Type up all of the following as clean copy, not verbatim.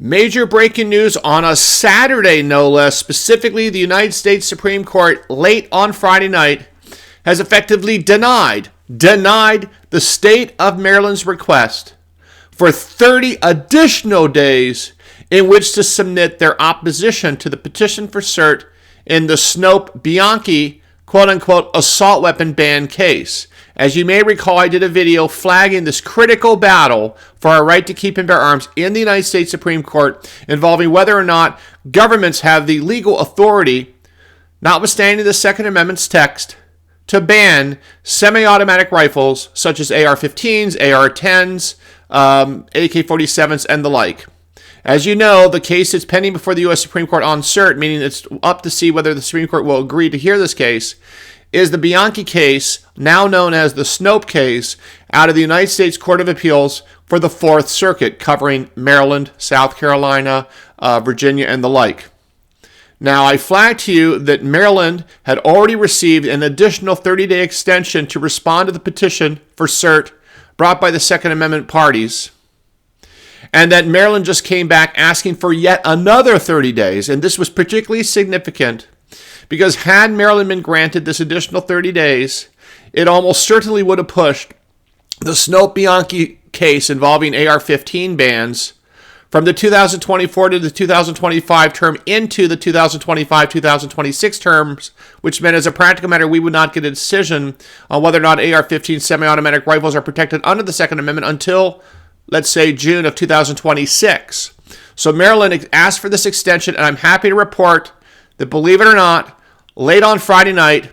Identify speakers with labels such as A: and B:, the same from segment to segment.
A: Major breaking news on a Saturday, no less. Specifically, the United States Supreme Court, late on Friday night, has effectively denied the state of Maryland's request for 30 additional days in which to submit their opposition to the petition for cert in the Snopes-Bianchi, quote-unquote, assault weapon ban case. As you may recall, I did a video flagging this critical battle for our right to keep and bear arms in the United States Supreme Court, involving whether or not governments have the legal authority, notwithstanding the Second Amendment's text, to ban semi-automatic rifles such as AR-15s, AR-10s, AK-47s, and the like. As you know, the case is pending before the U.S. Supreme Court on cert, meaning it's up to see whether the Supreme Court will agree to hear this case, is the Bianchi case, now known as the Snope case, out of the United States Court of Appeals for the Fourth Circuit, covering Maryland, South Carolina, Virginia, and the like. Now, I flagged to you that Maryland had already received an additional 30-day extension to respond to the petition for cert brought by the Second Amendment parties, and that Maryland just came back asking for yet another 30 days, and this was particularly significant because had Maryland been granted this additional 30 days, it almost certainly would have pushed the Snopes-Bianchi case involving AR-15 bans from the 2024 to the 2025 term into the 2025-2026 terms, which meant as a practical matter, we would not get a decision on whether or not AR-15 semi-automatic rifles are protected under the Second Amendment until, let's say, June of 2026. So Maryland asked for this extension, and I'm happy to report that, believe it or not, late on Friday night,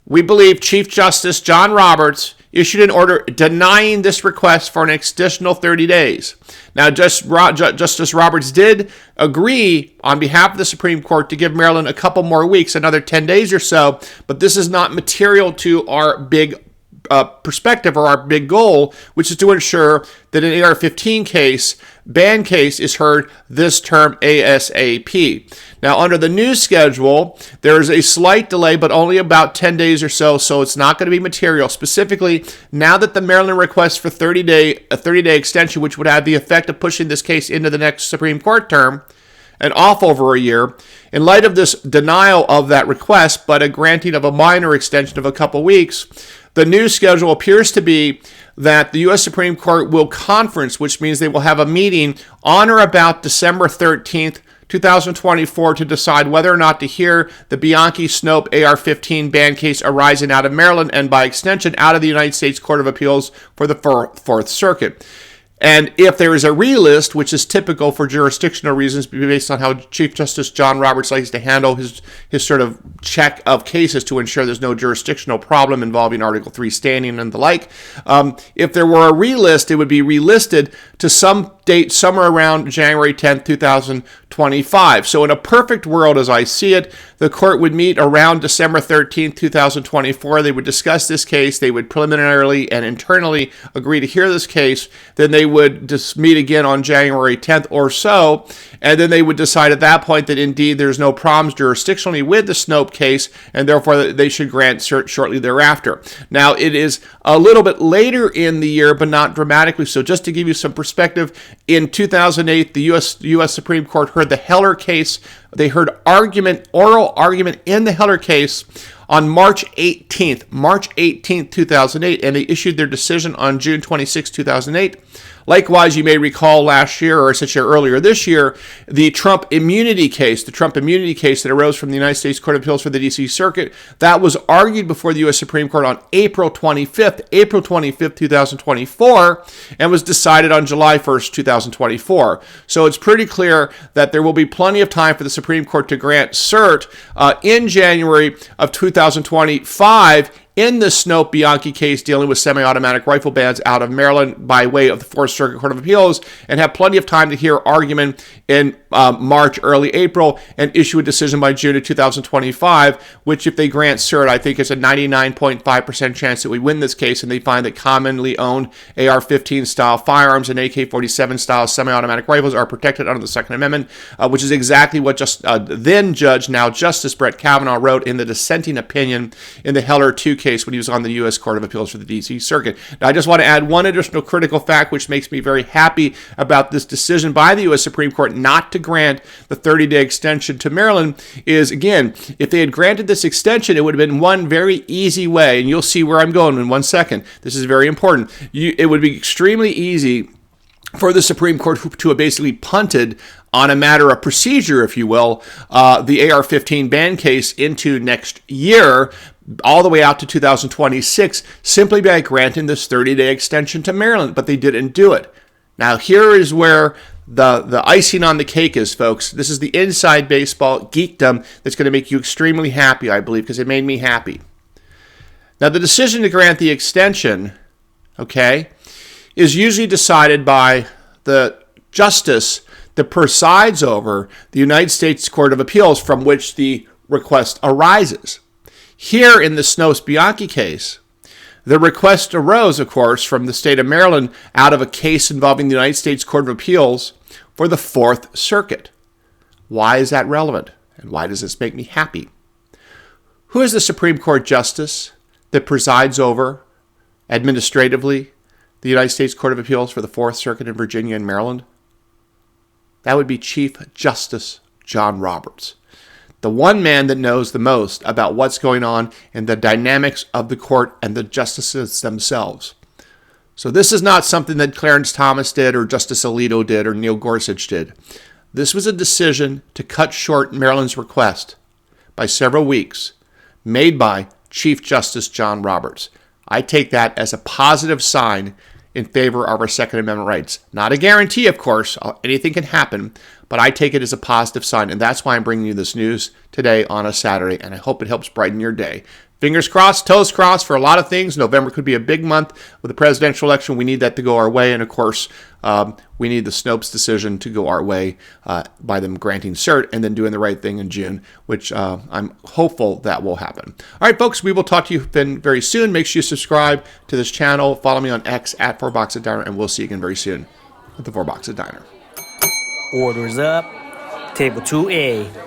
A: we believe Chief Justice John Roberts issued an order denying this request for an additional 30 days. Now, Justice Roberts did agree on behalf of the Supreme Court to give Maryland a couple more weeks, another 10 days or so, but this is not material to our big perspective or our big goal, which is to ensure that an AR-15 ban case is heard this term ASAP. Now, under the new schedule, there is a slight delay, but only about 10 days or so, so it's not going to be material. Specifically, now that the Maryland request for a 30-day extension, which would have the effect of pushing this case into the next Supreme Court term, and off over a year, in light of this denial of that request, but a granting of a minor extension of a couple weeks, the new schedule appears to be that the U.S. Supreme Court will conference, which means they will have a meeting on or about December 13th, 2024 to decide whether or not to hear the Bianchi Snope AR-15 ban case arising out of Maryland and by extension out of the United States Court of Appeals for the Fourth Circuit. And if there is a relist, which is typical for jurisdictional reasons based on how Chief Justice John Roberts likes to handle his sort of check of cases to ensure there's no jurisdictional problem involving Article 3 standing and the like, if there were a relist, it would be relisted to some date somewhere around January 10th, 2025. So in a perfect world, as I see it, the court would meet around December 13th, 2024. They would discuss this case. They would preliminarily and internally agree to hear this case. Then they would just meet again on January 10th or so, and then they would decide at that point that indeed there's no problems jurisdictionally with the Snope case, and therefore they should grant cert shortly thereafter. Now, it is a little bit later in the year, but not dramatically so. Just to give you some perspective, in 2008, the U.S. Supreme Court heard the Heller case. They heard oral argument in the Heller case on March 18th, 2008, and they issued their decision on June 26, 2008. Likewise, you may recall last year, or such earlier this year, the Trump immunity case that arose from the United States Court of Appeals for the D.C. Circuit, that was argued before the U.S. Supreme Court on April 25th, 2024, and was decided on July 1st, 2024. So it's pretty clear that there will be plenty of time for the Supreme Court to grant cert in January of 2025 in the Snopes-Bianchi case dealing with semi-automatic rifle bans out of Maryland by way of the Fourth Circuit Court of Appeals, and have plenty of time to hear argument in March, early April, and issue a decision by June of 2025, which if they grant cert, I think it's a 99.5% chance that we win this case, and they find that commonly owned AR-15 style firearms and AK-47 style semi-automatic rifles are protected under the Second Amendment, which is exactly what then Judge, now Justice Brett Kavanaugh wrote in the dissenting opinion in the Heller 2 case case when he was on the U.S. Court of Appeals for the D.C. Circuit. Now, I just want to add one additional critical fact which makes me very happy about this decision by the U.S. Supreme Court not to grant the 30-day extension to Maryland is, again, if they had granted this extension, it would have been one very easy way, and you'll see where I'm going in 1 second. This is very important. It would be extremely easy for the Supreme Court to have basically punted on a matter of procedure, if you will, the AR-15 ban case into next year, all the way out to 2026, simply by granting this 30-day extension to Maryland, but they didn't do it. Now, here is where the icing on the cake is, folks. This is the inside baseball geekdom that's going to make you extremely happy, I believe, because it made me happy. Now, the decision to grant the extension, okay, is usually decided by the justice that presides over the United States Court of Appeals from which the request arises. Here in the Snopes-Bianchi case, the request arose, of course, from the state of Maryland out of a case involving the United States Court of Appeals for the Fourth Circuit. Why is that relevant? And why does this make me happy? Who is the Supreme Court justice that presides over, administratively, the United States Court of Appeals for the Fourth Circuit in Virginia and Maryland? That would be Chief Justice John Roberts, the one man that knows the most about what's going on in the dynamics of the court and the justices themselves. So this is not something that Clarence Thomas did or Justice Alito did or Neil Gorsuch did. This was a decision to cut short Maryland's request by several weeks, made by Chief Justice John Roberts. I take that as a positive sign in favor of our Second Amendment rights. Not a guarantee, of course. Anything can happen, but I take it as a positive sign, and that's why I'm bringing you this news today on a Saturday, and I hope it helps brighten your day. Fingers crossed, toes crossed for a lot of things. November could be a big month with the presidential election. We need that to go our way, and of course, we need the Snopes decision to go our way by them granting cert and then doing the right thing in June, which I'm hopeful that will happen. All right, folks, we will talk to you very soon. Make sure you subscribe to this channel. Follow me on X at 4Boxes Diner, and we'll see you again very soon at the 4Boxes Diner.
B: Orders up. Table 2A.